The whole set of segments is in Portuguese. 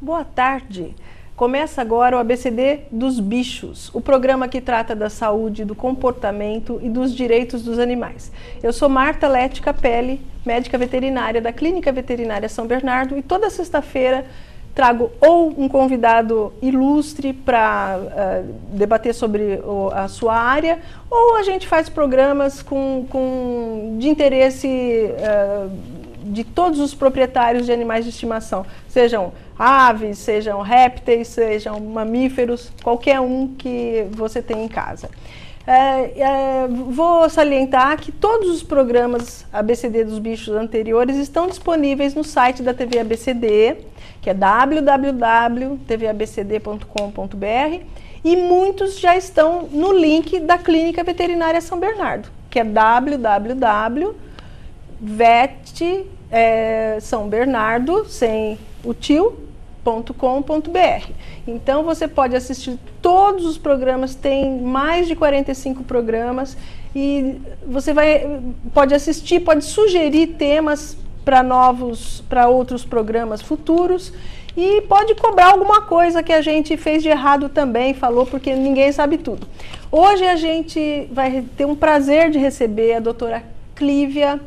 Boa tarde. Começa agora o ABCD dos Bichos, o programa que trata da saúde, do comportamento e dos direitos dos animais. Eu sou Marta Lete Capelli, médica veterinária da Clínica Veterinária São Bernardo, e toda sexta-feira trago ou um convidado ilustre para debater sobre a sua área, ou a gente faz programas de interesse de todos os proprietários de animais de estimação, sejam aves, sejam répteis, sejam mamíferos, qualquer um que você tem em casa. Vou salientar que todos os programas ABCD dos Bichos anteriores estão disponíveis no site da TV ABCD, que é www.tvabcd.com.br, e muitos já estão no link da Clínica Veterinária São Bernardo, que é São Bernardo, sem o tio.com.br. Então você pode assistir todos os programas, tem mais de 45 programas, e você pode assistir, pode sugerir temas para outros programas futuros, e pode cobrar alguma coisa que a gente fez de errado também, falou, porque ninguém sabe tudo. Hoje a gente vai ter um prazer de receber a doutora Clívia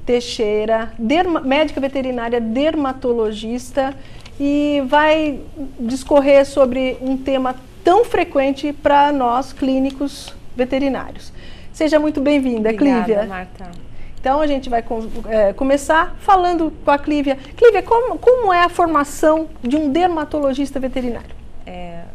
Teixeira, médica veterinária dermatologista, e vai discorrer sobre um tema tão frequente para nós clínicos veterinários. Seja muito bem-vinda, Clívia. Obrigada, Marta. Então a gente vai começar falando com a Clívia. Clívia, como é a formação de um dermatologista veterinário?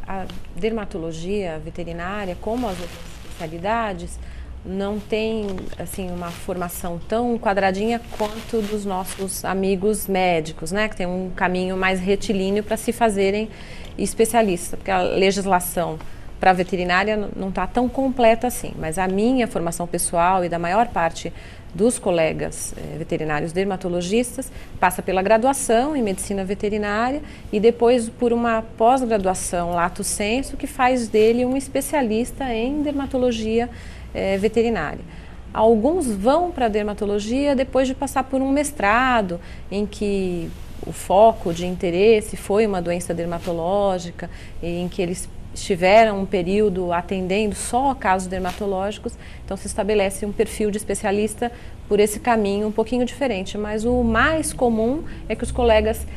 A dermatologia veterinária, como as outras especialidades, não tem assim uma formação tão quadradinha quanto dos nossos amigos médicos, né? Que tem um caminho mais retilíneo para se fazerem especialistas, porque a legislação para a veterinária não está tão completa assim. Mas a minha formação pessoal e da maior parte dos colegas veterinários dermatologistas passa pela graduação em medicina veterinária e depois por uma pós-graduação lato sensu, que faz dele um especialista em dermatologia veterinária. Alguns vão para a dermatologia depois de passar por um mestrado em que o foco de interesse foi uma doença dermatológica, em que eles estiveram um período atendendo só casos dermatológicos, então se estabelece um perfil de especialista por esse caminho um pouquinho diferente, mas o mais comum é que os colegas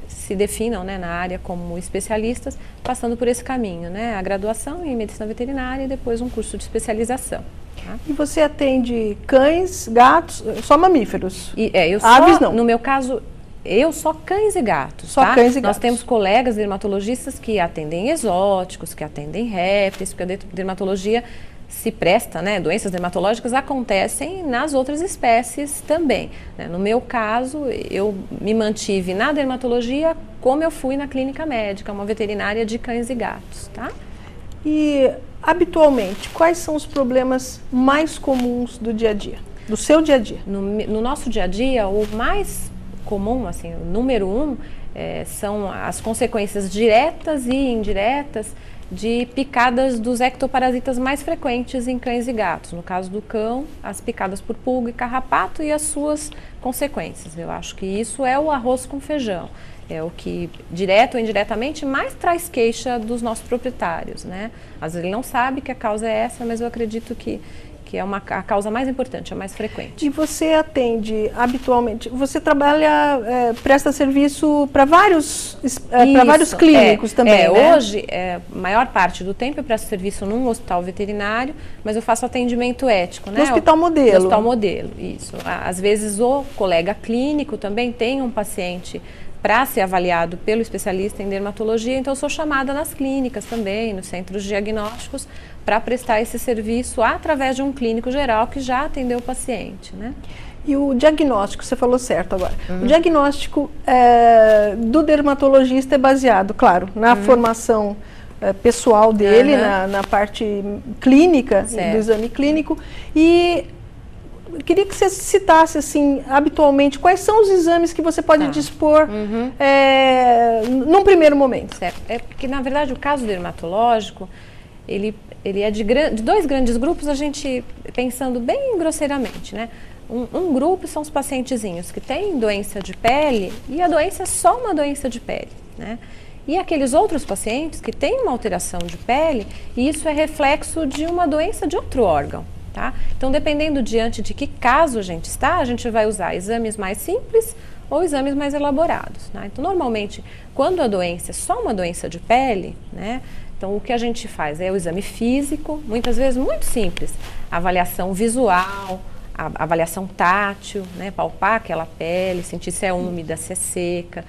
se definam, né, na área como especialistas, passando por esse caminho, né, a graduação em medicina veterinária e depois um curso de especialização. Tá? E você atende cães, gatos, só mamíferos? Aves não. No meu caso, eu só cães e gatos, só tá? Cães e Nós gatos. temos colegas dermatologistas que atendem exóticos, que atendem répteis, porque a dermatologia se presta, né? Doenças dermatológicas acontecem nas outras espécies também, né? No meu caso, eu me mantive na dermatologia como eu fui na clínica médica, uma veterinária de cães e gatos, tá? E, habitualmente, quais são os problemas mais comuns do dia a dia, do seu dia a dia? No nosso dia a dia, o mais comum, assim, o número 1, são as consequências diretas e indiretas de picadas dos ectoparasitas mais frequentes em cães e gatos. No caso do cão, as picadas por pulga e carrapato e as suas consequências. Eu acho que isso é o arroz com feijão. É o que, direto ou indiretamente, mais traz queixa dos nossos proprietários, né? Às vezes ele não sabe que a causa é essa, mas eu acredito que é a causa mais importante, a mais frequente. E você atende habitualmente, você trabalha, presta serviço para vários clínicos também, né? Hoje, a maior parte do tempo eu presto serviço num hospital veterinário, mas eu faço atendimento ético, né? No hospital modelo. No hospital modelo, isso. Às vezes o colega clínico também tem um paciente para ser avaliado pelo especialista em dermatologia, então eu sou chamada nas clínicas também, nos centros diagnósticos, para prestar esse serviço através de um clínico geral que já atendeu o paciente, né? E o diagnóstico, você falou certo agora, o diagnóstico do dermatologista é baseado, claro, na formação pessoal dele, na parte clínica, do exame clínico, e eu queria que você citasse, assim, habitualmente, quais são os exames que você pode dispor num primeiro momento. Certo. É porque, na verdade, o caso dermatológico, ele é de dois grandes grupos, a gente pensando bem grosseiramente, né? Um grupo são os pacientezinhos que têm doença de pele e a doença é só uma doença de pele. né? E aqueles outros pacientes que têm uma alteração de pele, e isso é reflexo de uma doença de outro órgão, tá? Então, dependendo diante de que caso a gente está, a gente vai usar exames mais simples ou exames mais elaborados, né? Então, normalmente, quando a doença é só uma doença de pele, né? Então, o que a gente faz é o exame físico, muitas vezes muito simples, avaliação visual, a avaliação tátil, né? Palpar aquela pele, sentir se é úmida, se é seca.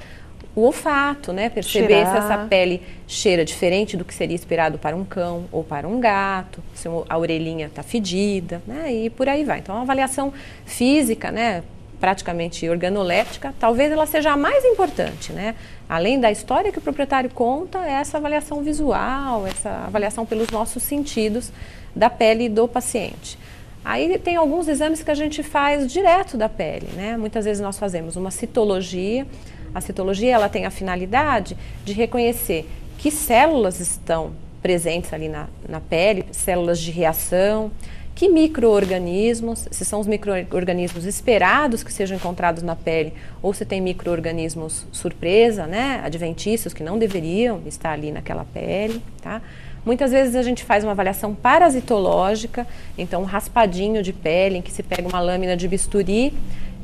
O olfato, né? Perceber se essa pele cheira diferente do que seria esperado para um cão ou para um gato, se a orelhinha está fedida, né? E por aí vai. Então, a avaliação física, né? Praticamente organoléptica, talvez ela seja a mais importante, né? Além da história que o proprietário conta, é essa avaliação visual, essa avaliação pelos nossos sentidos da pele do paciente. Aí tem alguns exames que a gente faz direto da pele, né? Muitas vezes nós fazemos uma citologia. A citologia, ela tem a finalidade de reconhecer que células estão presentes ali na pele, células de reação, que micro-organismos, se são os micro-organismos esperados que sejam encontrados na pele, ou se tem micro-organismos surpresa, né, adventícios que não deveriam estar ali naquela pele, tá? Muitas vezes a gente faz uma avaliação parasitológica, então um raspadinho de pele em que se pega uma lâmina de bisturi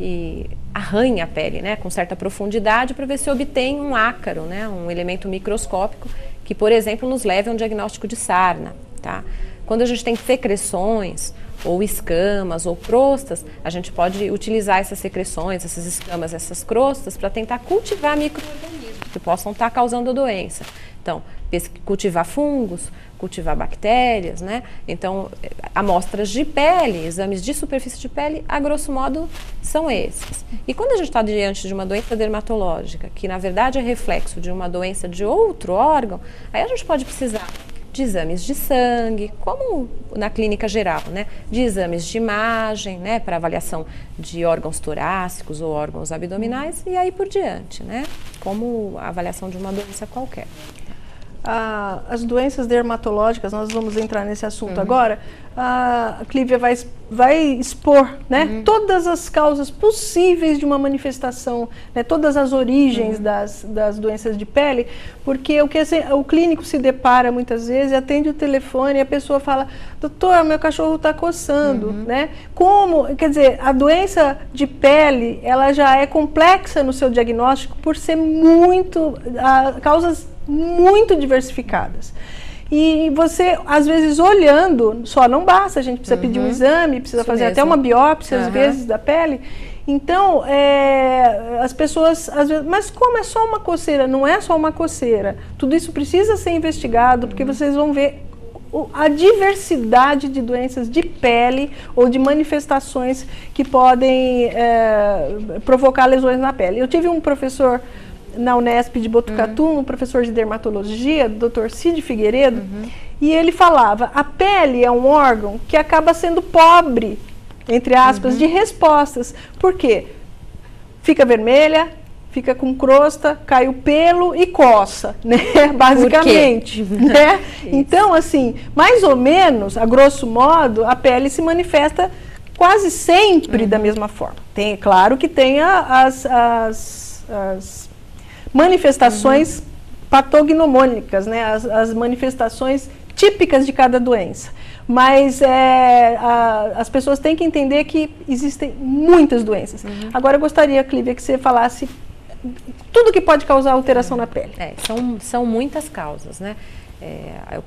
e arranha a pele, né, com certa profundidade para ver se obtém um ácaro, né, um elemento microscópico que, por exemplo, nos leve a um diagnóstico de sarna, tá? Quando a gente tem secreções ou escamas ou crostas, a gente pode utilizar essas secreções, essas escamas, essas crostas para tentar cultivar micro-organismos que possam estar causando a doença. Então, cultivar fungos, cultivar bactérias, né? Então, amostras de pele, exames de superfície de pele, a grosso modo, são esses. E quando a gente está diante de uma doença dermatológica, que na verdade é reflexo de uma doença de outro órgão, aí a gente pode precisar de exames de sangue, como na clínica geral, né? De exames de imagem, né? Para avaliação de órgãos torácicos ou órgãos abdominais e aí por diante, né? Como a avaliação de uma doença qualquer. As doenças dermatológicas, nós vamos entrar nesse assunto agora, a Clívia vai expor, né, todas as causas possíveis de uma manifestação, né, todas as origens das doenças de pele, porque o clínico se depara muitas vezes, atende o telefone e a pessoa fala, doutor, meu cachorro está coçando, né? Como, quer dizer, a doença de pele, ela já é complexa no seu diagnóstico por ser causas muito diversificadas. E você, às vezes, olhando, só não basta, a gente precisa pedir um exame, precisa Isso fazer mesmo. até uma biópsia, às vezes, da pele. Então, as pessoas, às vezes, mas como é só uma coceira? Não é só uma coceira. Tudo isso precisa ser investigado, porque vocês vão ver a diversidade de doenças de pele ou de manifestações que podem provocar lesões na pele. Eu tive um professor na Unesp de Botucatu, um professor de dermatologia, Dr. Cid Figueiredo, e ele falava, a pele é um órgão que acaba sendo pobre, entre aspas, de respostas. Por quê? Fica vermelha, fica com crosta, cai o pelo e coça, né? Basicamente. Né? Então, assim, mais ou menos, a grosso modo, a pele se manifesta quase sempre da mesma forma. Tem, claro que tem as manifestações patognomônicas, né? As manifestações típicas de cada doença. Mas as pessoas têm que entender que existem muitas doenças. Agora eu gostaria, Clívia, que você falasse tudo que pode causar alteração na pele. São muitas causas, né?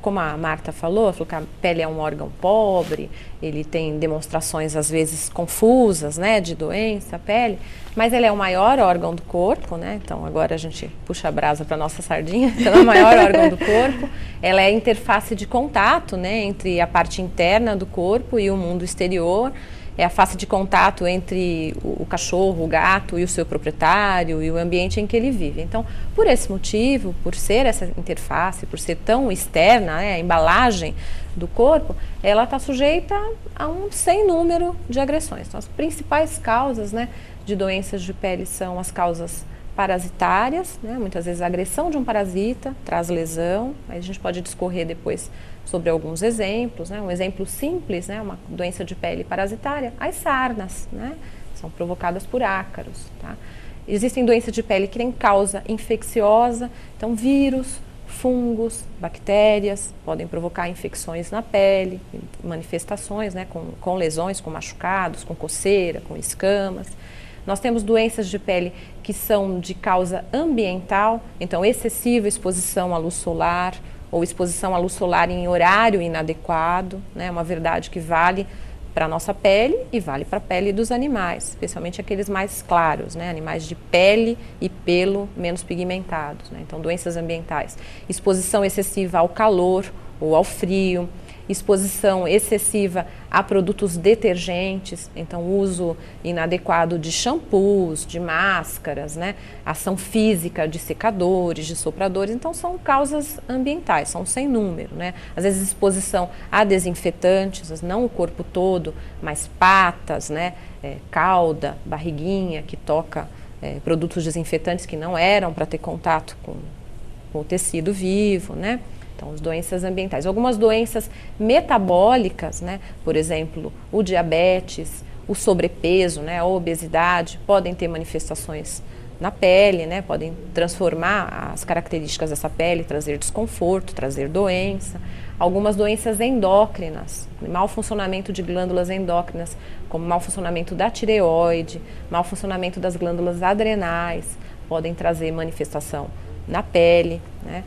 Como a Marta falou que a pele é um órgão pobre, ele tem demonstrações às vezes confusas, né, de doença, a pele, mas ele é o maior órgão do corpo, né? Então agora a gente puxa a brasa para nossa sardinha. Então é o maior órgão do corpo. Ela é a interface de contato, né, entre a parte interna do corpo e o mundo exterior. É a face de contato entre o cachorro, o gato e o seu proprietário e o ambiente em que ele vive. Então, por esse motivo, por ser essa interface, por ser tão externa, né, a embalagem do corpo, ela está sujeita a um sem número de agressões. Então, as principais causas, né, de doenças de pele são as causas parasitárias, né, muitas vezes a agressão de um parasita traz lesão, aí a gente pode discorrer depois sobre alguns exemplos, né? Um exemplo simples, né? Uma doença de pele parasitária, as sarnas, né? São provocadas por ácaros, tá? Existem doenças de pele que têm causa infecciosa, então vírus, fungos, bactérias podem provocar infecções na pele, manifestações, né, com lesões, com machucados, com coceira, com escamas. Nós temos doenças de pele que são de causa ambiental, então excessiva exposição à luz solar ou exposição à luz solar em horário inadequado, né, uma verdade que vale para a nossa pele e vale para a pele dos animais, especialmente aqueles mais claros, né? Animais de pele e pelo menos pigmentados, né? Então, doenças ambientais. Exposição excessiva ao calor ou ao frio, exposição excessiva a produtos detergentes, então uso inadequado de shampoos, de máscaras, né? Ação física de secadores, de sopradores, então são causas ambientais, são sem número, né? Às vezes exposição a desinfetantes, não o corpo todo, mas patas, né? Cauda, barriguinha, que toca produtos desinfetantes que não eram para ter contato com o tecido vivo, né? Então, as doenças ambientais. Algumas doenças metabólicas, né? Por exemplo, o diabetes, o sobrepeso, né? A obesidade, podem ter manifestações na pele, né? Podem transformar as características dessa pele, trazer desconforto, trazer doença. Algumas doenças endócrinas, mau funcionamento de glândulas endócrinas, como mau funcionamento da tireoide, mau funcionamento das glândulas adrenais, podem trazer manifestação na pele, né?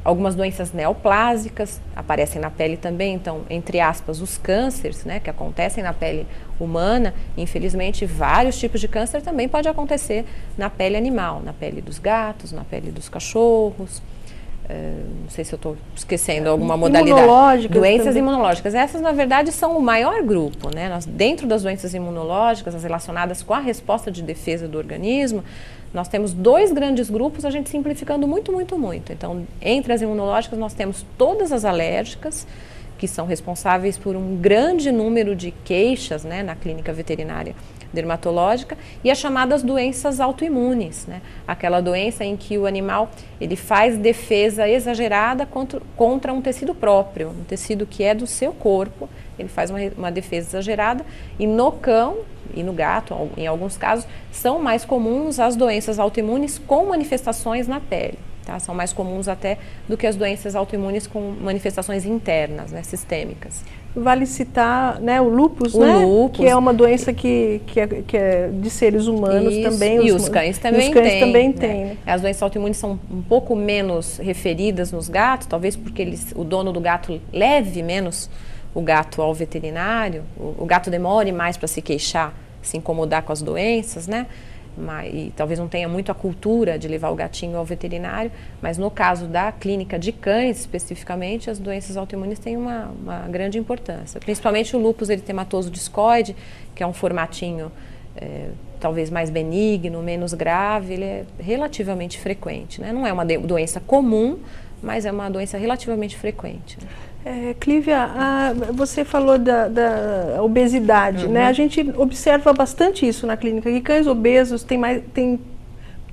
Algumas doenças neoplásicas aparecem na pele também, então, entre aspas, os cânceres, né, que acontecem na pele humana, infelizmente, vários tipos de câncer também pode acontecer na pele animal, na pele dos gatos, na pele dos cachorros. Não sei se eu estou esquecendo alguma modalidade. Imunológicas doenças também. Imunológicas. Essas, na verdade, são o maior grupo, né? Dentro das doenças imunológicas, as relacionadas com a resposta de defesa do organismo, nós temos dois grandes grupos, a gente simplificando muito. Então, entre as imunológicas, nós temos todas as alérgicas, que são responsáveis por um grande número de queixas, né, na clínica veterinária dermatológica, e as chamadas doenças autoimunes, né? Aquela doença em que o animal ele faz defesa exagerada contra um tecido próprio, um tecido que é do seu corpo, ele faz uma defesa exagerada, e no cão e no gato, em alguns casos, são mais comuns as doenças autoimunes com manifestações na pele. Tá? São mais comuns até do que as doenças autoimunes com manifestações internas, né, sistêmicas. Vale citar, né, o lúpus, lúpus, que é uma doença que é de seres humanos. Isso, também. E os cães também têm. Né? As doenças autoimunes são um pouco menos referidas nos gatos, talvez porque o dono do gato leve menos o gato ao veterinário, o gato demore mais para se queixar, se incomodar com as doenças, né? E talvez não tenha muito a cultura de levar o gatinho ao veterinário, mas no caso da clínica de cães, especificamente, as doenças autoimunes têm uma grande importância. Principalmente o lúpus eritematoso discoide, que é um formatinho talvez mais benigno, menos grave, ele é relativamente frequente, né? Não é uma doença comum, mas é uma doença relativamente frequente, né? Clívia, você falou da obesidade, né? A gente observa bastante isso na clínica, que cães obesos têm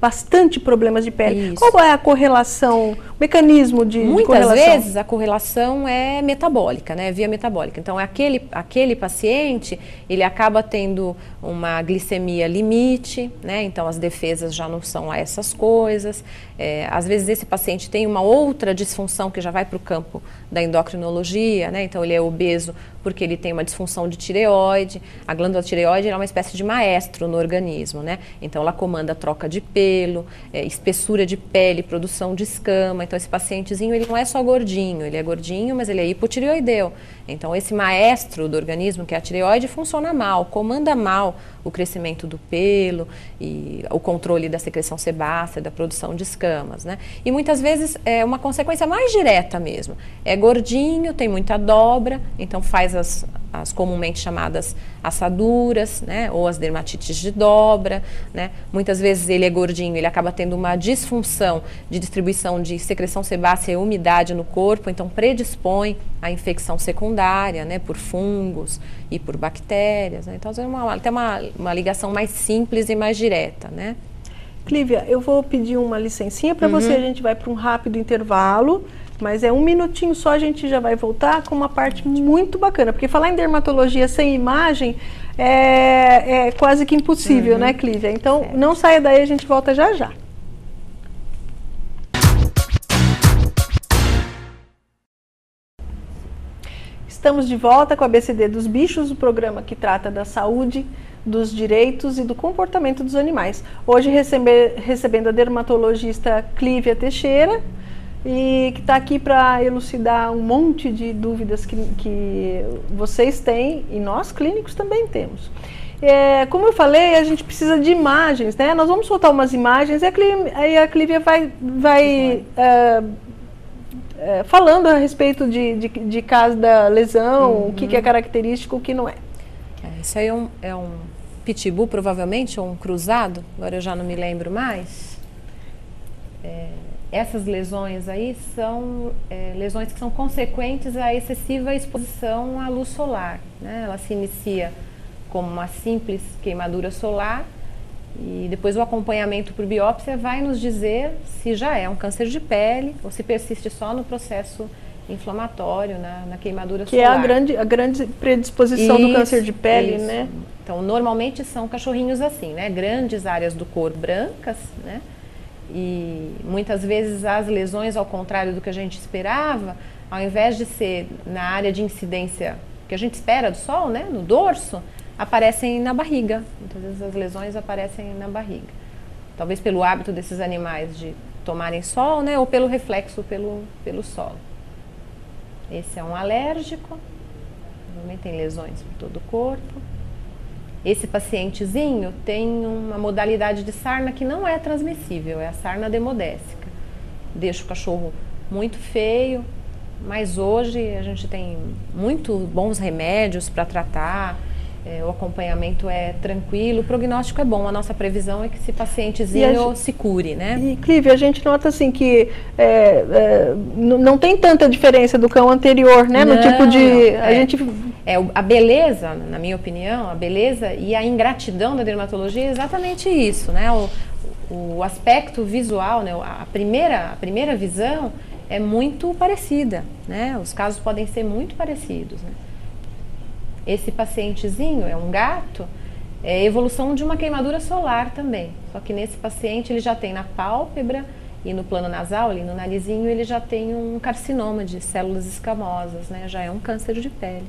bastante problemas de pele. Isso. Qual é a correlação, o mecanismo de correlação? Muitas vezes a correlação é metabólica, né? Via metabólica. Então, aquele paciente, ele acaba tendo uma glicemia limite, né? Então, as defesas já não são a essas coisas. Às vezes, esse paciente tem uma outra disfunção que já vai para o campo da endocrinologia, né? Então, ele é obeso porque ele tem uma disfunção de tireoide. A glândula tireoide é uma espécie de maestro no organismo, né? Então, ela comanda a troca de pelo, espessura de pele, produção de escama. Então, esse pacientezinho, ele não é só gordinho, ele é gordinho, mas ele é hipotireoideu. Então, esse maestro do organismo, que é a tireoide, funciona mal, comanda mal o crescimento do pelo e o controle da secreção sebácea, da produção de escamas, né? E muitas vezes é uma consequência mais direta mesmo. É gordinho, tem muita dobra, então faz as comumente chamadas assaduras, né? Ou as dermatites de dobra, né? Muitas vezes ele é gordinho, ele acaba tendo uma disfunção de distribuição de secreção sebácea e umidade no corpo, então predispõe à infecção secundária, né? Por fungos e por bactérias, né? Então tem uma ligação mais simples e mais direta, né? Clívia, eu vou pedir uma licencinha para você, a gente vai para um rápido intervalo. Mas é um minutinho só, a gente já vai voltar com uma parte muito bacana. Porque falar em dermatologia sem imagem é quase que impossível, né, Clívia? Então, não saia daí, a gente volta já já. Estamos de volta com a ABCD dos Bichos, o programa que trata da saúde, dos direitos e do comportamento dos animais. Hoje recebendo a dermatologista Clívia Teixeira, e que está aqui para elucidar um monte de dúvidas que vocês têm e nós clínicos também temos. Como eu falei, a gente precisa de imagens, né? Nós vamos soltar umas imagens e aí a Clívia vai falando a respeito de caso da lesão, o que é característico, o que não é. Isso aí é um pitbull, provavelmente, ou um cruzado, agora eu já não me lembro mais. Essas lesões aí são lesões que são consequentes à excessiva exposição à luz solar, né? Ela se inicia como uma simples queimadura solar e depois o acompanhamento por biópsia vai nos dizer se já é um câncer de pele ou se persiste só no processo inflamatório, na queimadura solar. Que é a grande predisposição do câncer de pele, né? Então, normalmente são cachorrinhos assim, né? Grandes áreas do corpo brancas, né? E muitas vezes as lesões, ao contrário do que a gente esperava, ao invés de ser na área de incidência que a gente espera do sol, né, no dorso, aparecem na barriga. Muitas vezes as lesões aparecem na barriga. Talvez pelo hábito desses animais de tomarem sol, né, ou pelo reflexo pelo solo. Esse é um alérgico, normalmente tem lesões por todo o corpo. Esse pacientezinho tem uma modalidade de sarna que não é transmissível, é a sarna demodécica. Deixa o cachorro muito feio, mas hoje a gente tem muito bons remédios para tratar, o acompanhamento é tranquilo, o prognóstico é bom. A nossa previsão é que esse pacientezinho se cure, né? E, Clívia, a gente nota assim que não tem tanta diferença do cão anterior, né? No tipo de... A beleza, na minha opinião, a beleza e a ingratidão da dermatologia é exatamente isso, né? O aspecto visual, né? A primeira visão é muito parecida, né? Os casos podem ser muito parecidos, né? Esse pacientezinho é um gato, é evolução de uma queimadura solar também. Só que nesse paciente ele já tem na pálpebra e no plano nasal, ali no narizinho, ele já tem um carcinoma de células escamosas, né? Já é um câncer de pele.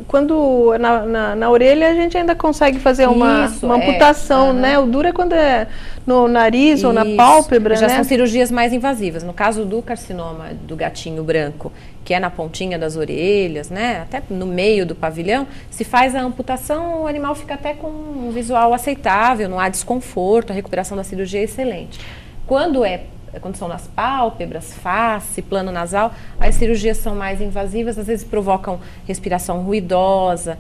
Quando na orelha a gente ainda consegue fazer uma amputação, né? O duro é quando é no nariz ou na pálpebra, já né? são cirurgias mais invasivas. No caso do carcinoma do gatinho branco, que é na pontinha das orelhas, né? Até no meio do pavilhão, se faz a amputação, o animal fica até com um visual aceitável, não há desconforto, a recuperação da cirurgia é excelente. Quando são nas pálpebras, face, plano nasal, as cirurgias são mais invasivas, às vezes provocam respiração ruidosa,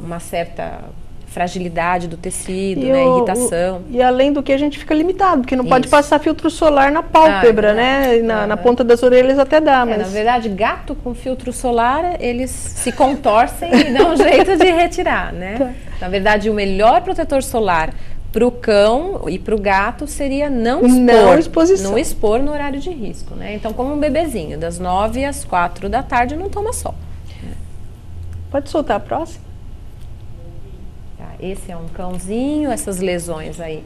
uma certa fragilidade do tecido, né, irritação. E além do que a gente fica limitado, porque não pode passar filtro solar na pálpebra, né? Na ponta das orelhas até dá, mas... Na verdade, gato com filtro solar, eles se contorcem e dão um jeito de retirar, né? Na verdade, o melhor protetor solar para o cão e para o gato seria não expor no horário de risco, né? Então, como um bebezinho, das 9 às 4 da tarde, não toma sol. Pode soltar a próxima? Esse é um cãozinho, essas lesões aí,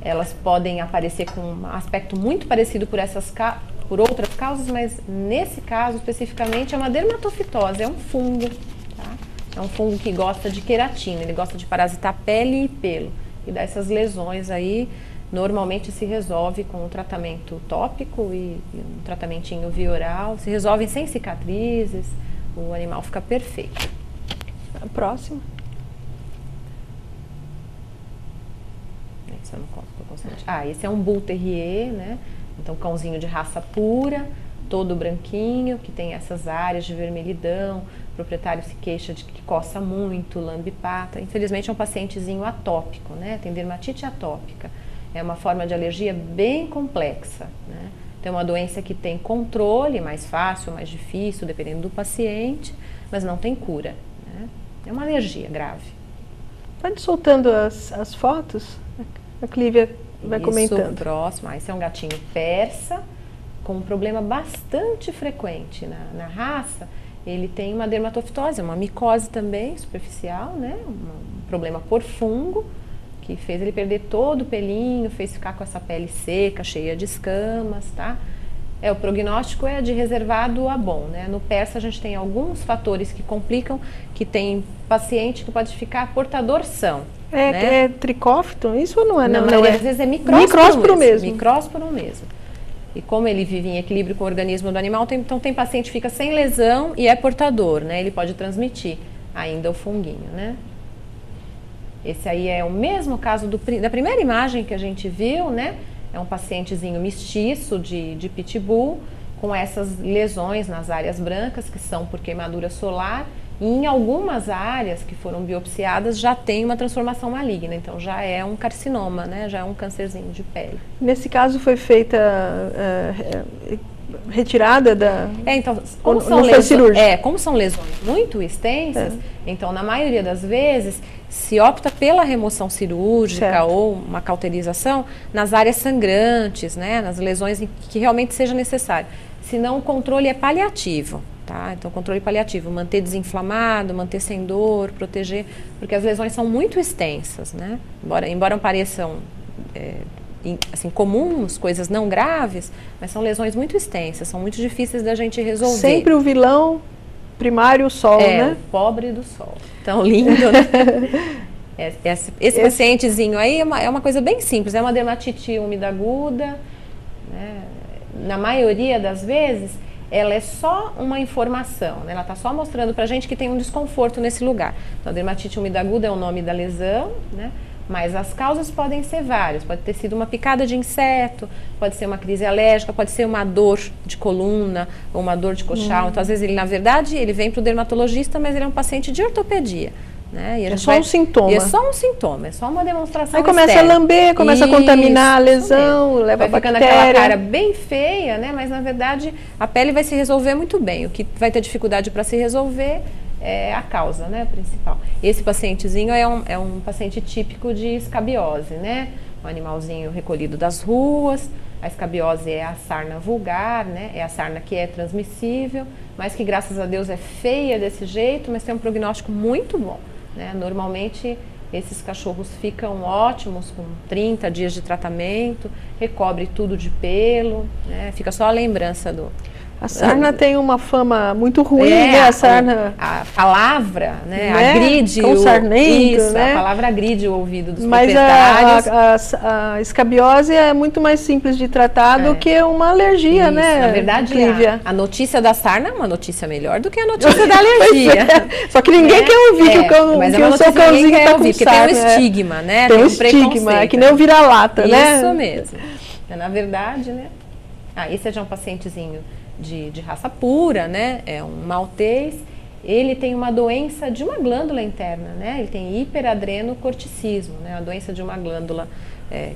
elas podem aparecer com um aspecto muito parecido por outras causas, mas nesse caso especificamente é uma dermatofitose, é um fungo, tá? É um fungo que gosta de queratina, ele gosta de parasitar pele e pelo, e dá essas lesões aí, normalmente se resolve com um tratamento tópico e um tratamentinho via oral, se resolvem sem cicatrizes, o animal fica perfeito. A próxima. Esse é um Bull Terrier, né? Então, cãozinho de raça pura, todo branquinho, que tem essas áreas de vermelhidão, o proprietário se queixa de que coça muito, lambe pata. Infelizmente, é um pacientezinho atópico, né? Tem dermatite atópica. É uma forma de alergia bem complexa, né? Tem uma doença que tem controle, mais fácil, mais difícil, dependendo do paciente, mas não tem cura, né? É uma alergia grave. Pode soltando as fotos? A Clívia vai comentando. Próximo. Esse é um gatinho persa, com um problema bastante frequente na raça, ele tem uma dermatofitose, uma micose também superficial, né? Um problema por fungo, que fez ele perder todo o pelinho, fez ficar com essa pele seca, cheia de escamas, tá? O prognóstico é de reservado a bom, né? No persa a gente tem alguns fatores que complicam, que tem paciente que pode ficar portador são. Né? É tricófito? Isso ou não é? Não, às vezes é micrósporo mesmo. Micrósporo mesmo. E como ele vive em equilíbrio com o organismo do animal, então tem paciente que fica sem lesão e é portador, né? Ele pode transmitir ainda o funguinho, né? Esse aí é o mesmo caso da primeira imagem que a gente viu, né? É um pacientezinho mestiço de pitbull com essas lesões nas áreas brancas, que são por queimadura solar, e em algumas áreas que foram biopsiadas já tem uma transformação maligna, então já é um carcinoma, né? Já é um câncerzinho de pele. Nesse caso foi feita retirada da... então, como são lesões muito extensas, então na maioria das vezes se opta pela remoção cirúrgica ou uma cauterização nas áreas sangrantes, né, nas lesões em que realmente seja necessário. Senão o controle é paliativo, tá? Então controle paliativo, manter desinflamado, manter sem dor, proteger, porque as lesões são muito extensas, né? Embora pareçam assim, comuns, coisas não graves, mas são lesões muito extensas, são muito difíceis da gente resolver. Sempre o vilão primário, o sol, né? O pobre do sol. Tão lindo, né? Esse pacientezinho aí é uma coisa bem simples, é uma dermatite úmida aguda, né? Na maioria das vezes, ela é só uma informação, né? Ela está só mostrando pra gente que tem um desconforto nesse lugar. Então, a dermatite úmida aguda é o nome da lesão, né? Mas as causas podem ser várias, pode ter sido uma picada de inseto, pode ser uma crise alérgica, pode ser uma dor de coluna ou uma dor de coxal. Então, às vezes, na verdade, ele vem para o dermatologista, mas ele é um paciente de ortopedia. Né? É só um sintoma. É só um sintoma, é só uma demonstração. Aí começa externa. A lamber, começa a contaminar a lesão, leva a bactéria. Vai ficando aquela cara bem feia, né? Mas, na verdade, a pele vai se resolver muito bem. O que vai ter dificuldade para se resolver é a causa, né, principal. Esse pacientezinho é um paciente típico de escabiose, né? Um animalzinho recolhido das ruas. A escabiose é a sarna vulgar, né? É a sarna que é transmissível, mas que graças a Deus é feia desse jeito, mas tem um prognóstico muito bom, né? Normalmente esses cachorros ficam ótimos com 30 dias de tratamento, recobre tudo de pelo, né? Fica só a lembrança do... A sarna tem uma fama muito ruim, né? A sarna... A palavra, né? Agride o sarnento, né? A palavra agride o ouvido dos proprietários. Mas a escabiose é muito mais simples de tratar do que uma alergia, né? Na verdade, a notícia da sarna é uma notícia melhor do que a notícia da alergia. Só que ninguém quer ouvir que o seu cãozinho está com porque sarna. Tem um estigma, né? Tem um estigma, é que nem o vira-lata, né? Isso mesmo. Na verdade, né? Esse é já um pacientezinho de raça pura, né? É um maltês. Ele tem uma doença de uma glândula interna, né? Ele tem hiperadrenocorticismo, né? A doença de uma glândula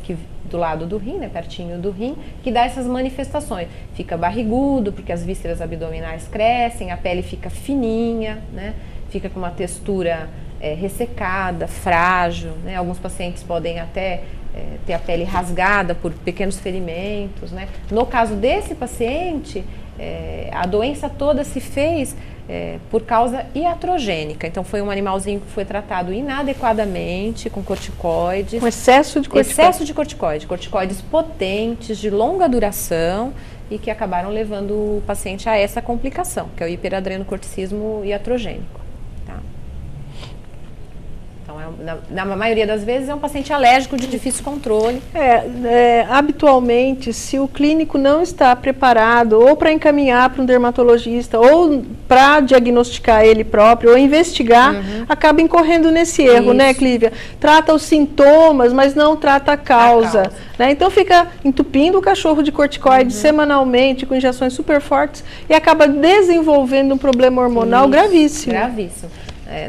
que do lado do rim, né? Pertinho do rim, que dá essas manifestações. Fica barrigudo, porque as vísceras abdominais crescem, a pele fica fininha, né? Fica com uma textura ressecada, frágil, né? Alguns pacientes podem até ter a pele rasgada por pequenos ferimentos, né? No caso desse paciente, a doença toda se fez por causa iatrogênica. Então, foi um animalzinho que foi tratado inadequadamente, com corticoides. Com excesso de corticoides. Excesso de corticoides. Corticoides potentes, de longa duração, e que acabaram levando o paciente a essa complicação, que é o hiperadrenocorticismo iatrogênico. Na maioria das vezes é um paciente alérgico de difícil controle. Habitualmente, se o clínico não está preparado ou para encaminhar para um dermatologista ou para diagnosticar ele próprio ou investigar, acaba incorrendo nesse erro, né, Clívia? Trata os sintomas, mas não trata a causa. Né? Então fica entupindo o cachorro de corticoides semanalmente com injeções super fortes e acaba desenvolvendo um problema hormonal gravíssimo. Gravíssimo.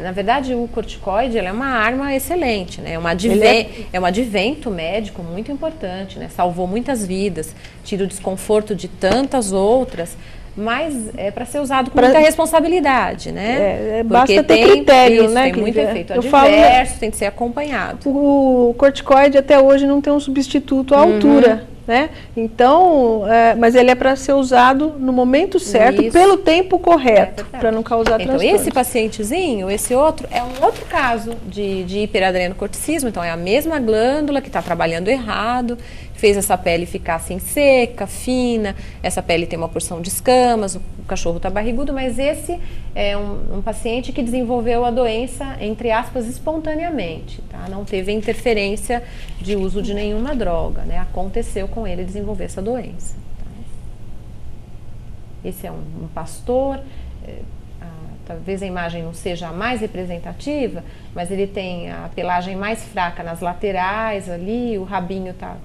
Na verdade, o corticoide é uma arma excelente, né? É um advento médico muito importante, né? Salvou muitas vidas, tira o desconforto de tantas outras, mas é para ser usado com muita responsabilidade, né? Basta ter critério, né? Tem muito efeito adverso, tem que ser acompanhado. O corticoide até hoje não tem um substituto à altura. né? Então, mas ele é para ser usado no momento certo, Isso. pelo tempo correto, para não causar então, transtornos. Esse pacientezinho, esse outro, é um outro caso de hiperadrenocorticismo. Então, é a mesma glândula que está trabalhando errado, fez essa pele ficar assim seca, fina, essa pele tem uma porção de escamas, o cachorro está barrigudo, mas esse é um paciente que desenvolveu a doença, entre aspas, espontaneamente, tá? Não teve interferência de uso de nenhuma droga, né? Aconteceu com ele desenvolver essa doença. Tá? Esse é um pastor, talvez a imagem não seja a mais representativa, mas ele tem a pelagem mais fraca nas laterais ali, o rabinho está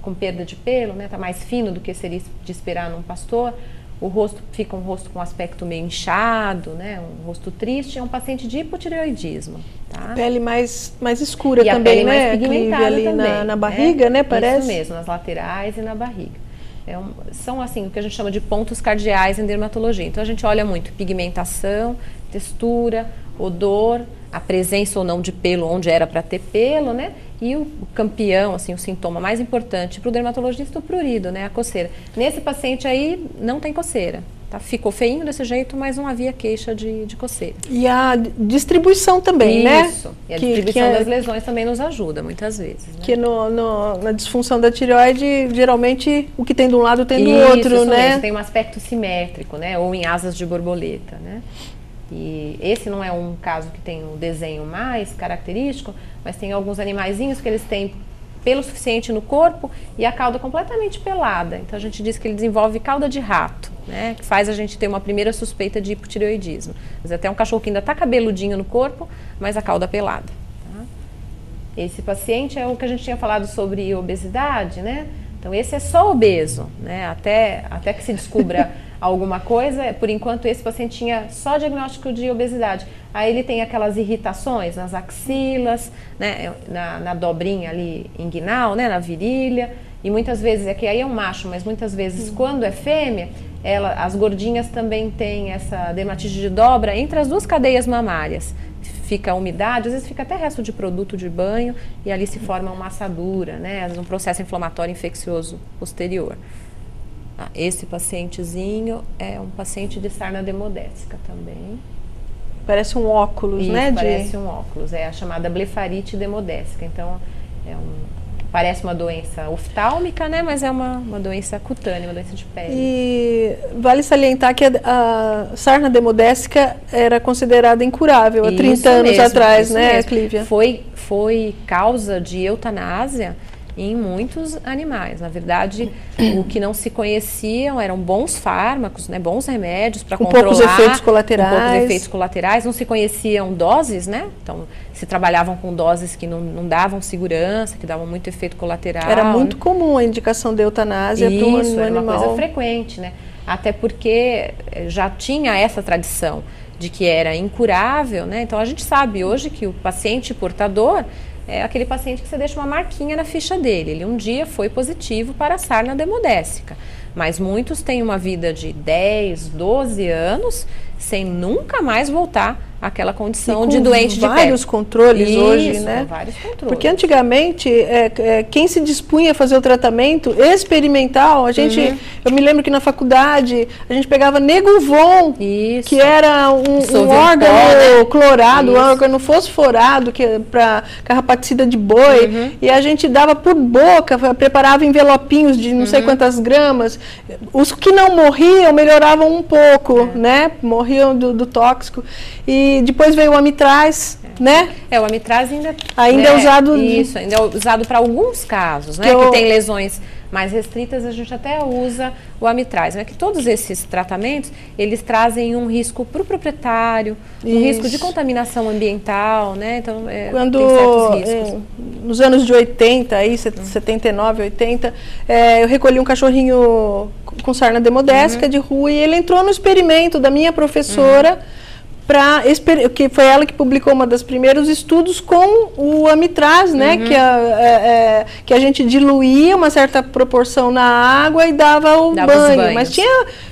com perda de pelo, né? Tá mais fino do que seria de esperar num pastor. O rosto fica um rosto com aspecto meio inchado, né? Um rosto triste. É um paciente de hipotireoidismo, tá? Pele mais escura e também, a pele né? mais pigmentada ali também, na barriga, né? Parece. Isso mesmo, nas laterais e na barriga. São assim o que a gente chama de pontos cardeais em dermatologia. Então a gente olha muito pigmentação, textura, odor, a presença ou não de pelo onde era para ter pelo, né? E o campeão, assim, o sintoma mais importante para o dermatologista, o prurido, né? A coceira. Nesse paciente aí não tem coceira, tá? Ficou feinho desse jeito, mas não havia queixa de coceira. E a distribuição também, né? Isso. E a distribuição das lesões também nos ajuda, muitas vezes. Né? Que na disfunção da tireoide, geralmente o que tem de um lado tem do isso, outro, isso né? Mesmo. Tem um aspecto simétrico, né? Ou em asas de borboleta, né? E esse não é um caso que tem um desenho mais característico, mas tem alguns animaizinhos que eles têm pelo suficiente no corpo e a cauda completamente pelada. Então a gente diz que ele desenvolve cauda de rato, né? Que faz a gente ter uma primeira suspeita de hipotireoidismo. Mas até um cachorro que ainda está cabeludinho no corpo, mas a cauda pelada. Tá? Esse paciente é o que a gente tinha falado sobre obesidade, né? Então esse é só obeso, né? Até que se descubra alguma coisa, por enquanto esse paciente tinha só diagnóstico de obesidade. Aí ele tem aquelas irritações nas axilas, né? na dobrinha ali inguinal, né? Na virilha, e muitas vezes, é que aí é um macho, mas muitas vezes quando é fêmea, as gordinhas também têm essa dermatite de dobra entre as duas cadeias mamárias. Fica umidade, às vezes fica até resto de produto de banho e ali se forma uma assadura, né? Um processo inflamatório infeccioso posterior. Esse pacientezinho é um paciente de sarna demodésica também. Parece um óculos, isso, né? Parece um óculos, é a chamada blefarite demodésica. Então, parece uma doença oftálmica, né? Mas é uma doença cutânea, uma doença de pele. E vale salientar que a sarna demodésica era considerada incurável há 30 anos atrás, né, Clívia? Foi causa de eutanásia em muitos animais. Na verdade, o que não se conheciam eram bons fármacos, né, bons remédios para controlar. Poucos efeitos colaterais. Com poucos efeitos colaterais. Não se conheciam doses, né? Então, se trabalhavam com doses que não davam segurança, que davam muito efeito colateral. Era muito comum a indicação de eutanásia para um animal. Era uma coisa frequente, né? Até porque já tinha essa tradição de que era incurável, né? Então, a gente sabe hoje que o paciente portador é aquele paciente que você deixa uma marquinha na ficha dele. Ele um dia foi positivo para a sarna demodésica, mas muitos têm uma vida de 10, 12 anos sem nunca mais voltar àquela condição de doente de pele. Vários controles hoje, né? Vários controles. Porque antigamente, quem se dispunha a fazer o tratamento experimental, eu me lembro que na faculdade a gente pegava Neguvon, que era um órgano clorado, um órgano fosforado para carrapaticida de boi, e a gente dava por boca, preparava envelopinhos de não sei quantas gramas. Os que não morriam melhoravam um pouco, né? Morriam do tóxico. E depois veio o Amitraz, né? O Amitraz ainda é usado. Isso, ainda é usado para alguns casos, né? Que tem lesões mais restritas, a gente até usa o Amitraz, né? Que todos esses tratamentos, eles trazem um risco para o proprietário, um risco de contaminação ambiental, né? Então, quando, tem certos riscos. Nos anos de 80, aí, 79, 80, eu recolhi um cachorrinho com sarna demodésica de rua e ele entrou no experimento da minha professora que foi ela que publicou uma das primeiros estudos com o Amitraz, né? Que a gente diluía uma certa proporção na água e dava o banho. Mas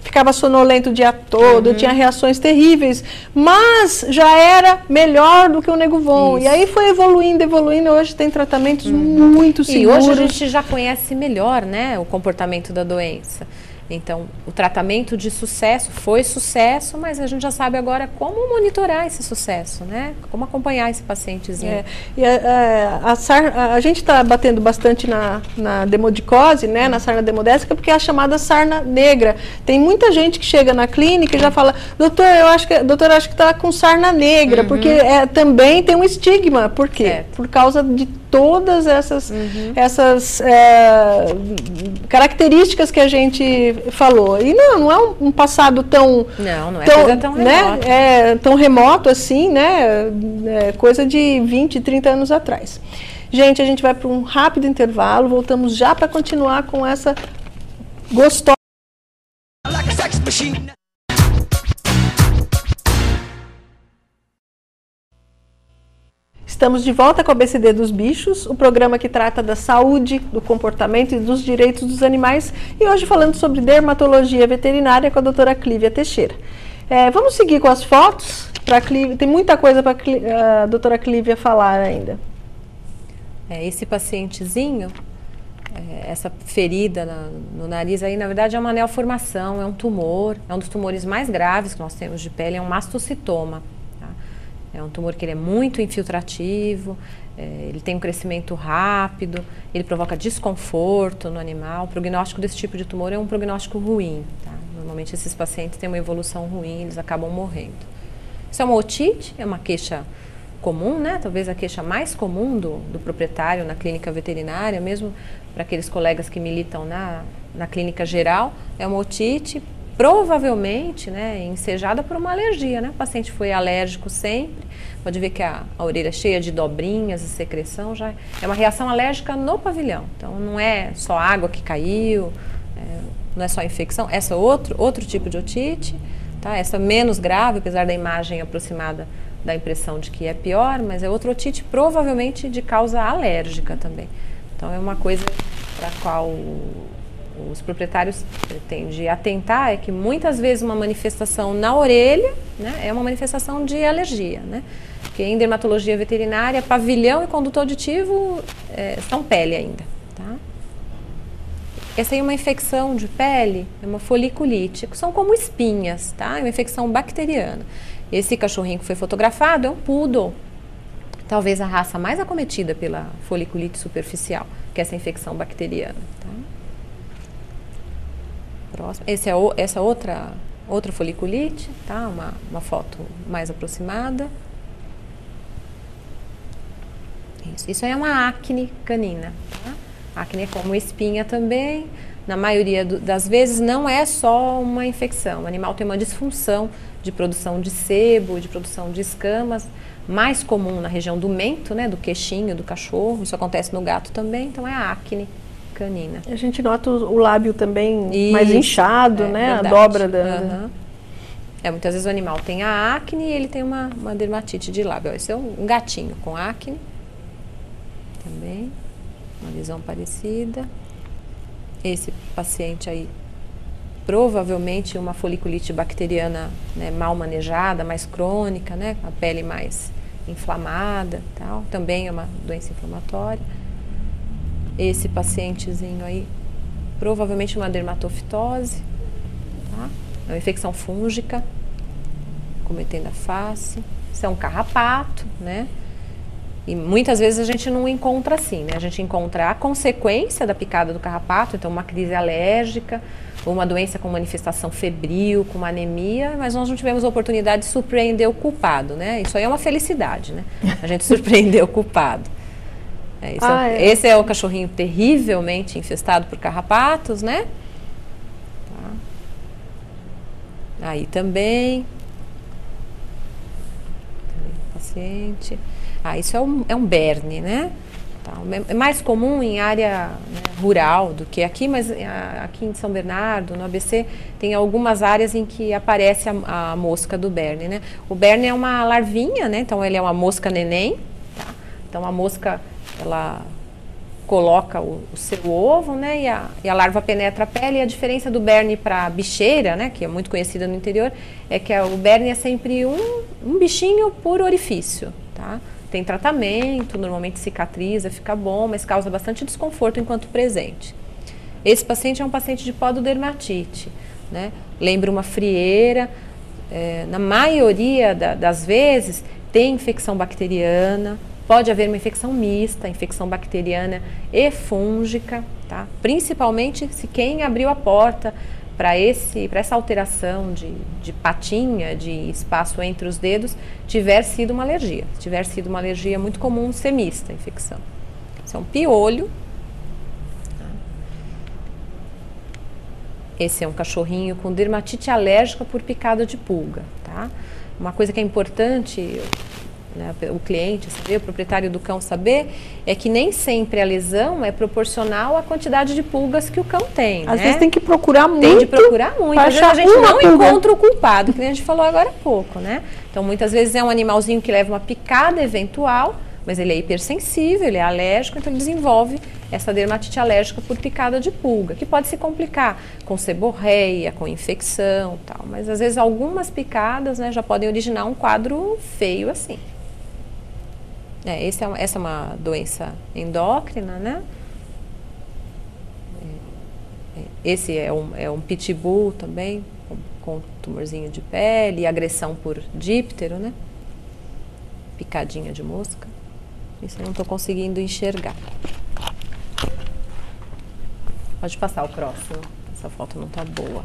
ficava sonolento o dia todo, tinha reações terríveis, mas já era melhor do que o Neguvon. E aí foi evoluindo, hoje tem tratamentos muito seguros. E hoje a gente já conhece melhor, né, o comportamento da doença. Então, o tratamento de sucesso foi sucesso, mas a gente já sabe agora como monitorar esse sucesso, né? Como acompanhar esse pacientezinho. A gente está batendo bastante na demodicose, né? Na sarna demodésica, porque é a chamada sarna negra. Tem muita gente que chega na clínica e já fala, doutor, acho que está com sarna negra, porque também tem um estigma. Por quê? Por causa de todas essas características que a gente falou. E não é um passado tão... Não é coisa tão remoto. Né? Tão remoto assim, né? É coisa de 20, 30 anos atrás. Gente, a gente vai para um rápido intervalo, voltamos já para continuar com essa gostosa... Estamos de volta com o ABCD dos Bichos, o programa que trata da saúde, do comportamento e dos direitos dos animais. E hoje falando sobre dermatologia veterinária com a doutora Clívia Teixeira. Vamos seguir com as fotos? Tem muita coisa para a doutora Clívia falar ainda. Esse pacientezinho, essa ferida no nariz aí, na verdade é uma neoformação, é um tumor, é um dos tumores mais graves que nós temos de pele, é um mastocitoma. É um tumor que ele é muito infiltrativo, ele tem um crescimento rápido, ele provoca desconforto no animal. O prognóstico desse tipo de tumor é um prognóstico ruim. Tá? Normalmente esses pacientes têm uma evolução ruim, eles acabam morrendo. Isso é uma otite, é uma queixa comum, né? Talvez a queixa mais comum do proprietário na clínica veterinária, mesmo para aqueles colegas que militam na clínica geral, é uma otite. Provavelmente, né, ensejada por uma alergia, né? O paciente foi alérgico sempre, pode ver que a orelha é cheia de dobrinhas e secreção, já é uma reação alérgica no pavilhão. Então, não é só água que caiu, não é só infecção, essa é outro tipo de otite, tá? Essa é menos grave, apesar da imagem aproximada da impressão de que é pior, mas é outra otite provavelmente de causa alérgica também. Então, é uma coisa para a qual os proprietários têm de atentar, é que muitas vezes uma manifestação na orelha, né, é uma manifestação de alergia, né? Porque em dermatologia veterinária, pavilhão e conduto auditivo são pele ainda, tá? Essa aí é uma infecção de pele, é uma foliculite, são como espinhas, tá? É uma infecção bacteriana. Esse cachorrinho que foi fotografado é um poodle, talvez a raça mais acometida pela foliculite superficial, que é essa infecção bacteriana, tá? Essa outra foliculite, tá? Uma foto mais aproximada. Isso aí é uma acne canina. Tá? Acne é como espinha também. Na maioria das vezes não é só uma infecção. O animal tem uma disfunção de produção de sebo, de produção de escamas, mais comum na região do mento, né? Do queixinho do cachorro. Isso acontece no gato também, então é a acne canina. A gente nota o lábio também mais inchado, né? Verdade. A dobra da... muitas vezes o animal tem a acne e ele tem uma dermatite de lábio. Esse é um gatinho com acne. Também. Uma visão parecida. Esse paciente aí, provavelmente uma foliculite bacteriana, né, mal manejada, mais crônica, né? A pele mais inflamada, tal. Também é uma doença inflamatória. Esse pacientezinho aí, provavelmente uma dermatofitose, tá? É uma infecção fúngica, cometendo a face. Isso é um carrapato, né? E muitas vezes a gente não encontra assim, né? A gente encontra a consequência da picada do carrapato, então uma crise alérgica, ou uma doença com manifestação febril, com uma anemia, mas nós não tivemos a oportunidade de surpreender o culpado, né? Isso aí é uma felicidade, né? A gente surpreender o culpado. Esse é o cachorrinho terrivelmente infestado por carrapatos, né? Tá. Aí também. Paciente. Isso é um berne, né? Tá? É mais comum em área, né, rural do que aqui, mas aqui em São Bernardo, no ABC, tem algumas áreas em que aparece a mosca do berne, né? O berne é uma larvinha, né? Então ele é uma mosca neném, tá? Então a mosca, ela coloca o seu ovo, né? E a larva penetra a pele. E a diferença do berne para a bicheira, né, que é muito conhecida no interior, é que o berne é sempre um bichinho por orifício, tá? Tem tratamento, normalmente cicatriza, fica bom, mas causa bastante desconforto enquanto presente. Esse paciente é um paciente de pododermatite, né? Lembra uma frieira, na maioria das vezes tem infecção bacteriana, pode haver uma infecção mista, infecção bacteriana e fúngica, tá? Principalmente se quem abriu a porta para essa alteração de patinha, de espaço entre os dedos, tiver sido uma alergia. Se tiver sido uma alergia muito comum, ser mista a infecção. Isso é um piolho. Esse é um cachorrinho com dermatite alérgica por picada de pulga, tá? Uma coisa que é importante, né, o cliente saber, o proprietário do cão saber, é que nem sempre a lesão é proporcional à quantidade de pulgas que o cão tem. Às né? vezes tem que procurar muito. Tem de procurar muito. Às vezes a gente não pulga. encontra o culpado, que a gente falou agora há pouco, né? Então muitas vezes é um animalzinho que leva uma picada eventual, mas ele é hipersensível, ele é alérgico, então ele desenvolve essa dermatite alérgica por picada de pulga, que pode se complicar com seborreia, com infecção, tal. Mas às vezes algumas picadas, né, já podem originar um quadro feio assim. Essa é uma doença endócrina, né? Esse é um pitbull também, com tumorzinho de pele, e agressão por díptero, né? Picadinha de mosca. Isso eu não estou conseguindo enxergar. Pode passar o próximo. Essa foto não está boa.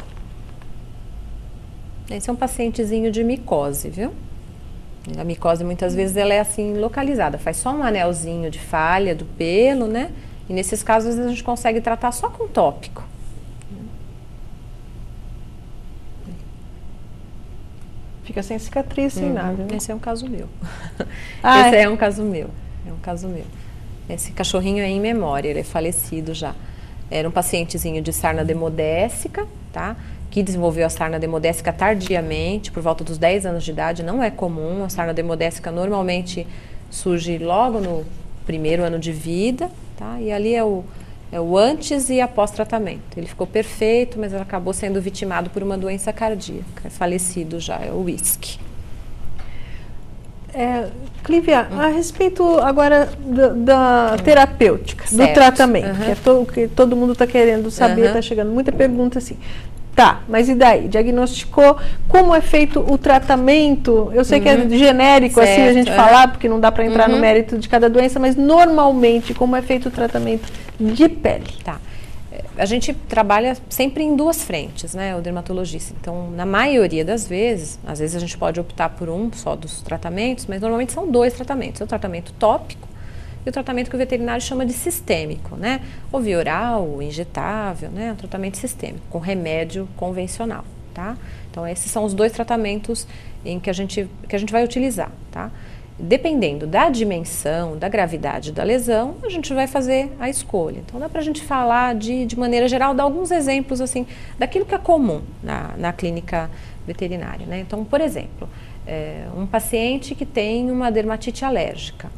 Esse é um pacientezinho de micose, viu? A micose muitas vezes ela é assim localizada, faz só um anelzinho de falha do pelo, né? E nesses casos às vezes a gente consegue tratar só com tópico. Fica sem cicatriz, sem nada. Né? Esse é um caso meu. Esse é um caso meu. É um caso meu. Esse cachorrinho é em memória, ele é falecido já. Era um pacientezinho de sarna demodécica, tá? Que desenvolveu a sarna demodécica tardiamente, por volta dos 10 anos de idade. Não é comum, a sarna demodécica normalmente surge logo no primeiro ano de vida, tá? E ali é o antes e após tratamento. Ele ficou perfeito, mas ele acabou sendo vitimado por uma doença cardíaca. É falecido já, é o whisky. Clívia, a respeito agora da terapêutica, certo. Do tratamento, que todo mundo está querendo saber, está chegando muita pergunta assim. Tá, mas e daí? Diagnosticou, como é feito o tratamento? Eu sei que é genérico certo, assim a gente falar, porque não dá para entrar no mérito de cada doença, mas normalmente como é feito o tratamento de pele? Tá. A gente trabalha sempre em duas frentes, né, o dermatologista. Então, na maioria das vezes, às vezes a gente pode optar por um só dos tratamentos, mas normalmente são dois tratamentos. O tratamento tópico e o tratamento que o veterinário chama de sistêmico, né? Ou via oral, ou injetável, né? Um tratamento sistêmico, com remédio convencional, tá? Então, esses são os dois tratamentos que a gente vai utilizar, tá? Dependendo da dimensão, da gravidade da lesão, a gente vai fazer a escolha. Então, dá para a gente falar de maneira geral, dar alguns exemplos assim, daquilo que é comum na clínica veterinária, né? Então, por exemplo, um paciente que tem uma dermatite alérgica.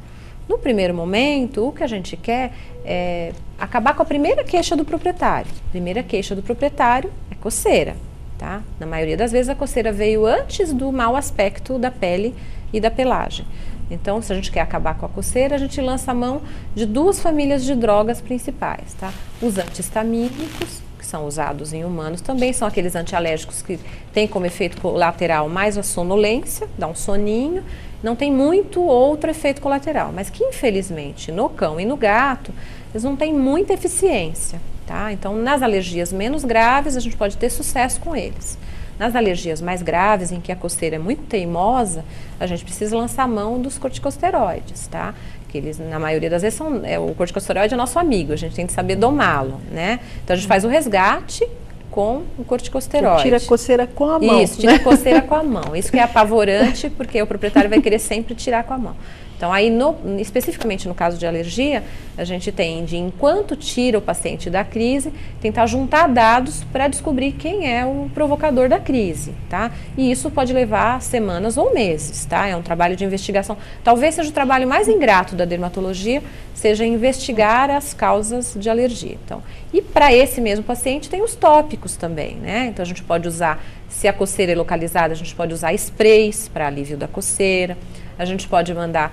No primeiro momento, o que a gente quer é acabar com a primeira queixa do proprietário. A primeira queixa do proprietário é coceira, tá? Na maioria das vezes a coceira veio antes do mau aspecto da pele e da pelagem. Então, se a gente quer acabar com a coceira, a gente lança a mão de duas famílias de drogas principais, tá? Os antihistamínicos, que são usados em humanos, também são aqueles antialérgicos que têm como efeito colateral mais a sonolência, dá um soninho, não tem muito outro efeito colateral, mas que infelizmente no cão e no gato, eles não têm muita eficiência, tá? Então, nas alergias menos graves, a gente pode ter sucesso com eles. Nas alergias mais graves, em que a coceira é muito teimosa, a gente precisa lançar a mão dos corticosteroides, tá? Que eles, na maioria das vezes, o corticosteroide é nosso amigo, a gente tem que saber domá-lo, né? Então, a gente faz o resgate com o corticosteroide. Tira a coceira com a mão. Isso, tira a coceira com a mão. Isso que é apavorante, porque o proprietário vai querer sempre tirar com a mão. Então, aí, especificamente no caso de alergia, a gente tem de, enquanto tira o paciente da crise, tentar juntar dados para descobrir quem é o provocador da crise, tá? E isso pode levar semanas ou meses, tá? É um trabalho de investigação. Talvez seja o trabalho mais ingrato da dermatologia, seja investigar as causas de alergia. Então, e para esse mesmo paciente tem os tópicos também, né? Então, a gente pode usar, se a coceira é localizada, a gente pode usar sprays para alívio da coceira. A gente pode mandar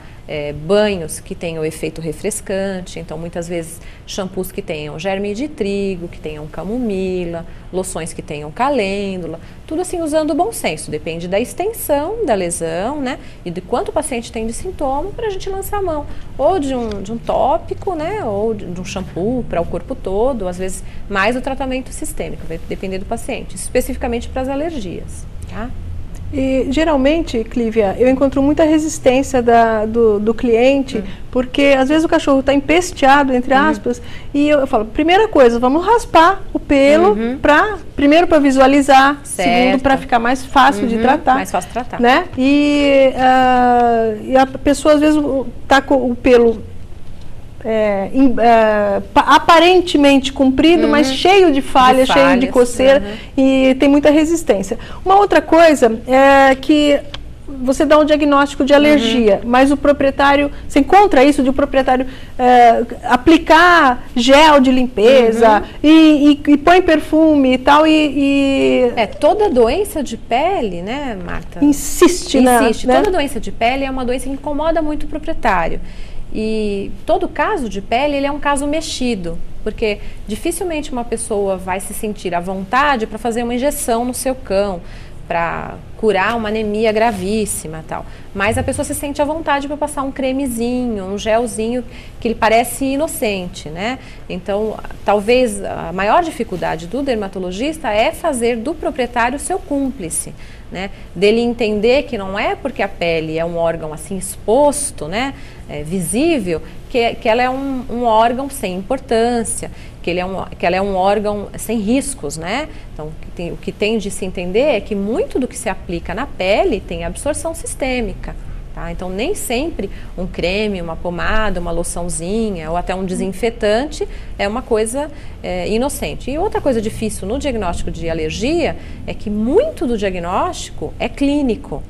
banhos que tenham efeito refrescante, então muitas vezes shampoos que tenham germe de trigo, que tenham camomila, loções que tenham calêndula, tudo assim usando o bom senso, depende da extensão da lesão, né, e de quanto o paciente tem de sintoma para a gente lançar a mão, ou de um tópico, né, ou de um shampoo para o corpo todo, às vezes mais o tratamento sistêmico, vai depender do paciente, especificamente para as alergias, tá? E geralmente, Clívia, eu encontro muita resistência do cliente, porque às vezes o cachorro está empesteado, entre aspas, e eu falo, primeira coisa, vamos raspar o pelo, primeiro para visualizar, segundo para ficar mais fácil de tratar. Mais fácil de tratar. Né? E a pessoa às vezes está com o pelo aparentemente comprido, mas cheio de falhas, cheio de coceira, e tem muita resistência. Uma outra coisa é que você dá um diagnóstico de alergia, mas o proprietário, você encontra isso de o proprietário aplicar gel de limpeza e põe perfume e tal, toda doença de pele, né, Marta? Insiste. Toda doença de pele é uma doença que incomoda muito o proprietário. E todo caso de pele, ele é um caso mexido, porque dificilmente uma pessoa vai se sentir à vontade para fazer uma injeção no seu cão, para curar uma anemia gravíssima, tal. Mas a pessoa se sente à vontade para passar um cremezinho, um gelzinho que lhe parece inocente, né? Então, talvez a maior dificuldade do dermatologista é fazer do proprietário seu cúmplice, né? Dele entender que não é porque a pele é um órgão assim exposto, né? Visível, que ela é um órgão sem importância, que ela é um órgão sem riscos, né? Então, o que tem de se entender é que muito do que se aplica na pele tem absorção sistêmica, tá? Então, nem sempre um creme, uma pomada, uma loçãozinha ou até um desinfetante é uma coisa inocente. E outra coisa difícil no diagnóstico de alergia é que muito do diagnóstico é clínico.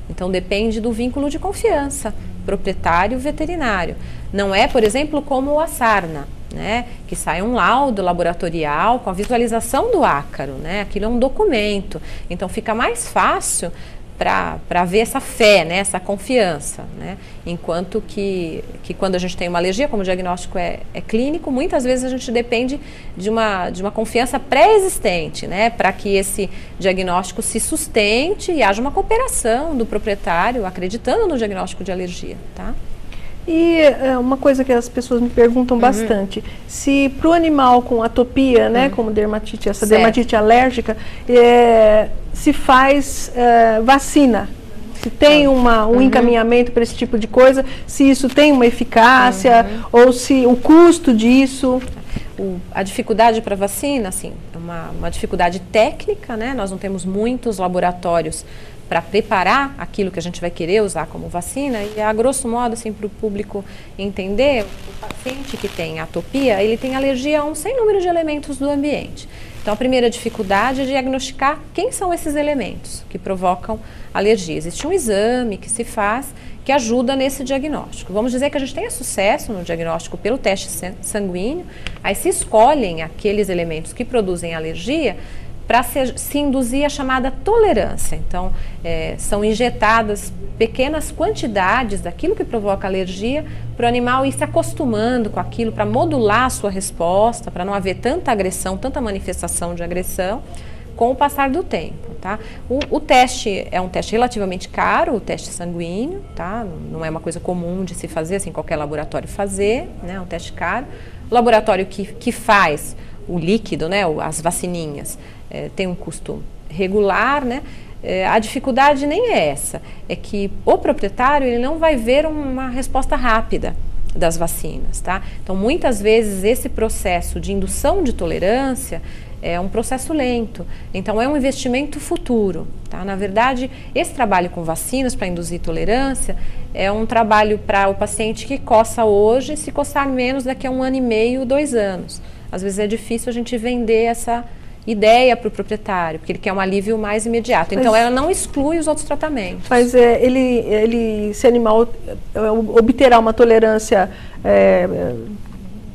Então, depende do vínculo de confiança, proprietário veterinário. Não é, por exemplo, como a sarna, né, que sai um laudo laboratorial com a visualização do ácaro, né, aquilo é um documento. Então, fica mais fácil para ver essa fé, né, essa confiança, né? Enquanto que quando a gente tem uma alergia, como o diagnóstico é clínico, muitas vezes a gente depende de uma confiança pré-existente, né, para que esse diagnóstico se sustente e haja uma cooperação do proprietário acreditando no diagnóstico de alergia, tá? E uma coisa que as pessoas me perguntam bastante, se para o animal com atopia, né, como dermatite, essa dermatite alérgica, se faz vacina, se tem um encaminhamento para esse tipo de coisa, se isso tem uma eficácia, ou se o custo disso... A dificuldade para vacina, assim, é uma dificuldade técnica, né? Nós não temos muitos laboratórios para preparar aquilo que a gente vai querer usar como vacina, e a grosso modo, assim, para o público entender, o paciente que tem atopia, ele tem alergia a um sem número de elementos do ambiente. Então, a primeira dificuldade é diagnosticar quem são esses elementos que provocam alergia. Existe um exame que se faz que ajuda nesse diagnóstico. Vamos dizer que a gente tenha sucesso no diagnóstico pelo teste sanguíneo, aí se escolhem aqueles elementos que produzem alergia para se induzir a chamada tolerância. Então, são injetadas pequenas quantidades daquilo que provoca alergia para o animal ir se acostumando com aquilo, para modular a sua resposta, para não haver tanta agressão, tanta manifestação de agressão com o passar do tempo, tá? O teste é um teste relativamente caro, o teste sanguíneo, tá? Não é uma coisa comum de se fazer, assim, qualquer laboratório fazer, né? É um teste caro. O laboratório que faz o líquido, né? As vacininhas, tem um custo regular, né? A dificuldade nem é essa, é que o proprietário ele não vai ver uma resposta rápida das vacinas, tá? Então, muitas vezes esse processo de indução de tolerância é um processo lento. Então, é um investimento futuro. Tá? Na verdade, esse trabalho com vacinas para induzir tolerância é um trabalho para o paciente que coça hoje, se coçar menos daqui a 1 ano e meio, 2 anos. Às vezes é difícil a gente vender essa ideia para o proprietário, porque ele quer um alívio mais imediato. Então, ela não exclui os outros tratamentos. Mas esse animal obterá uma tolerância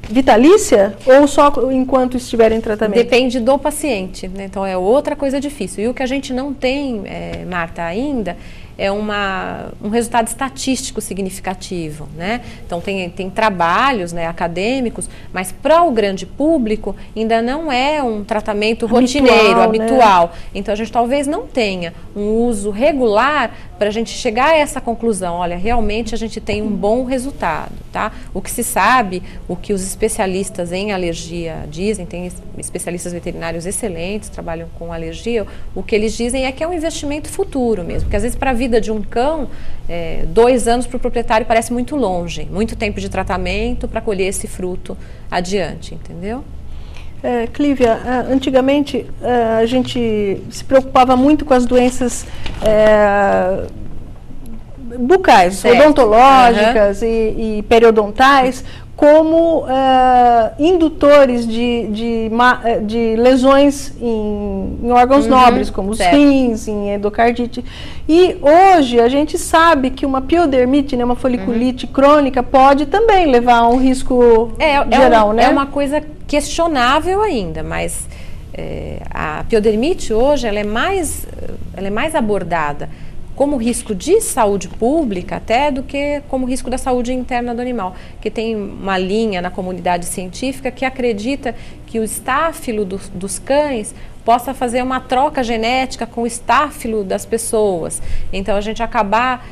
vitalícia ou só enquanto estiver em tratamento? Depende do paciente, né? Então é outra coisa difícil. E o que a gente não tem, Marta, ainda é um resultado estatístico significativo, né? Então tem trabalhos, né, acadêmicos, mas para o grande público ainda não é um tratamento rotineiro, habitual. Né? Então a gente talvez não tenha um uso regular para a gente chegar a essa conclusão. Olha, realmente a gente tem um bom resultado, tá? O que se sabe, o que os especialistas em alergia dizem, tem especialistas veterinários excelentes, trabalham com alergia, o que eles dizem é que é um investimento futuro mesmo, porque às vezes para a vida de um cão, 2 anos para o proprietário parece muito longe, muito tempo de tratamento para colher esse fruto adiante, entendeu? Clívia, antigamente a gente se preocupava muito com as doenças bucais, certo, odontológicas e periodontais, como indutores de lesões em órgãos nobres, como os rins, em endocardite. E hoje a gente sabe que uma piodermite, né, uma foliculite crônica, pode também levar a um risco geral, né? É uma coisa questionável ainda, mas a piodermite hoje ela é mais abordada como risco de saúde pública até do que como risco da saúde interna do animal, que tem uma linha na comunidade científica que acredita que o estáfilo dos cães possa fazer uma troca genética com o estáfilo das pessoas. Então, a gente acabar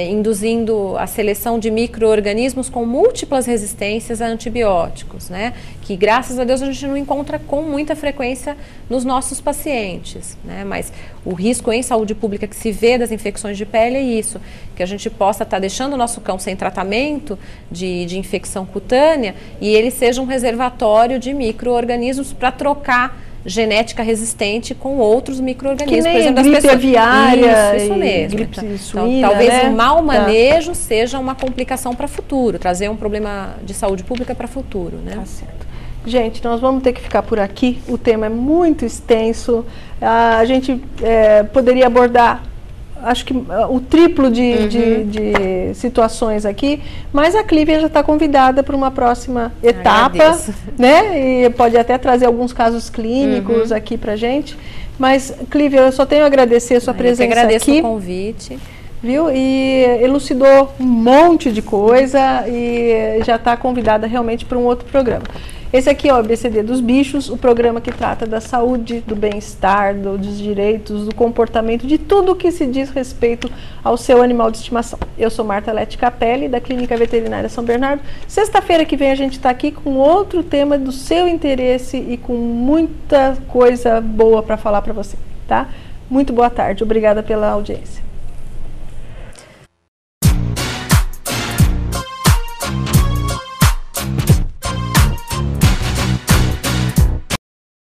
induzindo a seleção de micro-organismos com múltiplas resistências a antibióticos, né? Que, graças a Deus, a gente não encontra com muita frequência nos nossos pacientes, né? Mas o risco em saúde pública que se vê das infecções de pele é isso, que a gente possa estar deixando o nosso cão sem tratamento de infecção cutânea e ele seja um reservatório de micro-organismos para trocar genética resistente com outros micro-organismos. Por exemplo, gripe aviária, isso mesmo. Gripe suína, então, talvez né? um mau manejo seja uma complicação para o futuro, trazer um problema de saúde pública para o futuro, né? Tá certo. Gente, nós vamos ter que ficar por aqui, o tema é muito extenso, a gente poderia abordar, acho que o triplo de situações aqui, mas a Clívia já está convidada para uma próxima etapa, né? E pode até trazer alguns casos clínicos aqui para a gente. Mas, Clívia, eu só tenho a agradecer a sua presença aqui. Agradeço o convite. Viu? E elucidou um monte de coisa e já está convidada realmente para um outro programa. Esse aqui é o ABCD dos Bichos, o programa que trata da saúde, do bem-estar, dos direitos, do comportamento, de tudo que se diz respeito ao seu animal de estimação. Eu sou Marta Lete Capelli, da Clínica Veterinária São Bernardo. Sexta-feira que vem a gente está aqui com outro tema do seu interesse e com muita coisa boa para falar para você, tá? Muito boa tarde, obrigada pela audiência.